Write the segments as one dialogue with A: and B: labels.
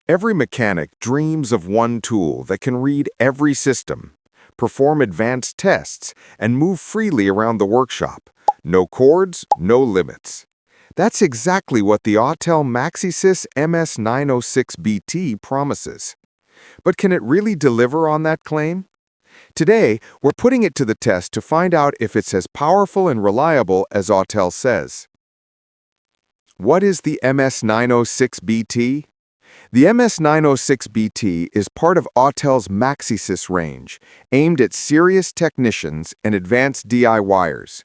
A: Every mechanic dreams of one tool that can read every system, perform advanced tests, and move freely around the workshop. No cords, no limits. That's exactly what the Autel MaxiSys MS906BT promises. But can it really deliver on that claim? Today, we're putting it to the test to find out if it's as powerful and reliable as Autel says. What is the MS906BT? The MS906BT is part of Autel's MaxiSys range, aimed at serious technicians and advanced DIYers.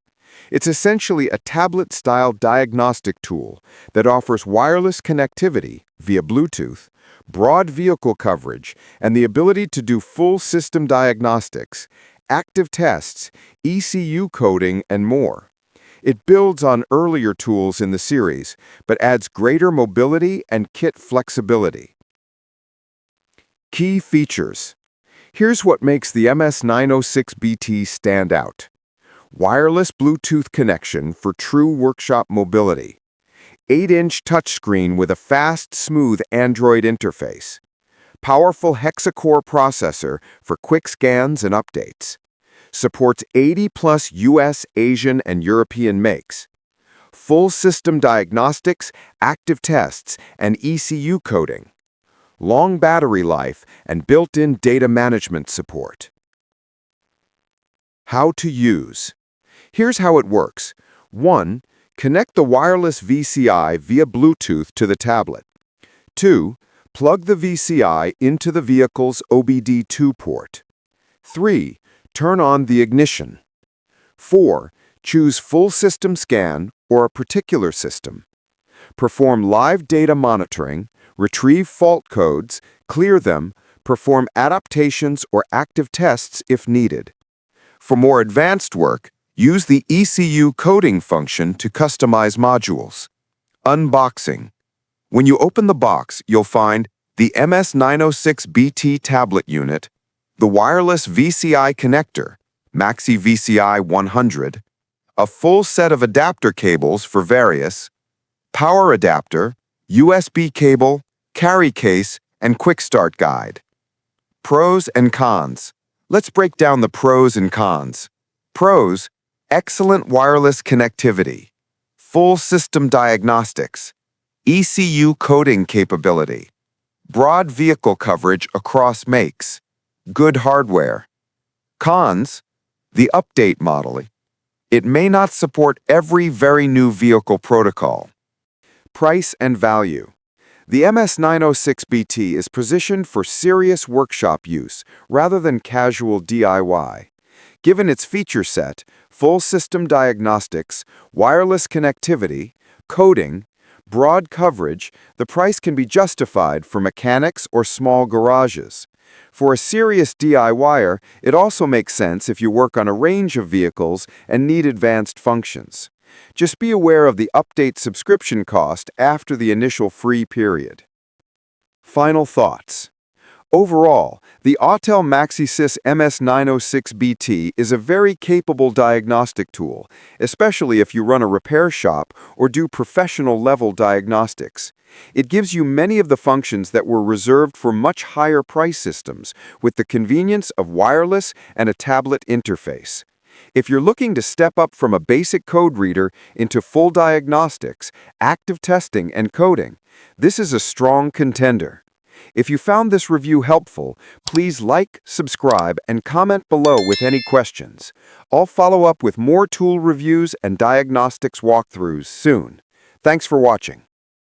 A: It's essentially a tablet-style diagnostic tool that offers wireless connectivity via Bluetooth, broad vehicle coverage, and the ability to do full system diagnostics, active tests, ECU coding, and more. It builds on earlier tools in the series, but adds greater mobility and kit flexibility. Key features. Here's what makes the MS906BT stand out. Wireless Bluetooth connection for true workshop mobility. 8-inch touchscreen with a fast, smooth Android interface. Powerful hexa-core processor for quick scans and updates. Supports 80+ US, Asian, and European makes. Full system diagnostics, active tests, and ECU coding. Long battery life and built-in data management support. How to use. Here's how it works. 1. Connect the wireless VCI via Bluetooth to the tablet. 2. Plug the VCI into the vehicle's OBD2 port. 3. Turn on the ignition. 4. Choose full system scan or a particular system. Perform live data monitoring, retrieve fault codes, clear them, perform adaptations or active tests if needed. For more advanced work, use the ECU coding function to customize modules. Unboxing. When you open the box, you'll find the MS906BT tablet unit, the wireless VCI connector, Maxi VCI 100, a full set of adapter cables for various, power adapter, USB cable, carry case, and quick start guide. Pros and cons. Let's break down the pros and cons. Pros: excellent wireless connectivity, full system diagnostics, ECU coding capability, broad vehicle coverage across makes, good hardware. Cons: the update model. It may not support every very new vehicle protocol. Price and value. The MS906BT is positioned for serious workshop use rather than casual DIY. Given its feature set, full system diagnostics, wireless connectivity, coding, broad coverage, the price can be justified for mechanics or small garages. For a serious DIYer, it also makes sense if you work on a range of vehicles and need advanced functions. Just be aware of the update subscription cost after the initial free period. Final thoughts. Overall, the Autel MaxiSys MS906BT is a very capable diagnostic tool, especially if you run a repair shop or do professional-level diagnostics. It gives you many of the functions that were reserved for much higher price systems, with the convenience of wireless and a tablet interface. If you're looking to step up from a basic code reader into full diagnostics, active testing, and coding, this is a strong contender. If you found this review helpful, please like, subscribe, and comment below with any questions. I'll follow up with more tool reviews and diagnostics walkthroughs soon. Thanks for watching.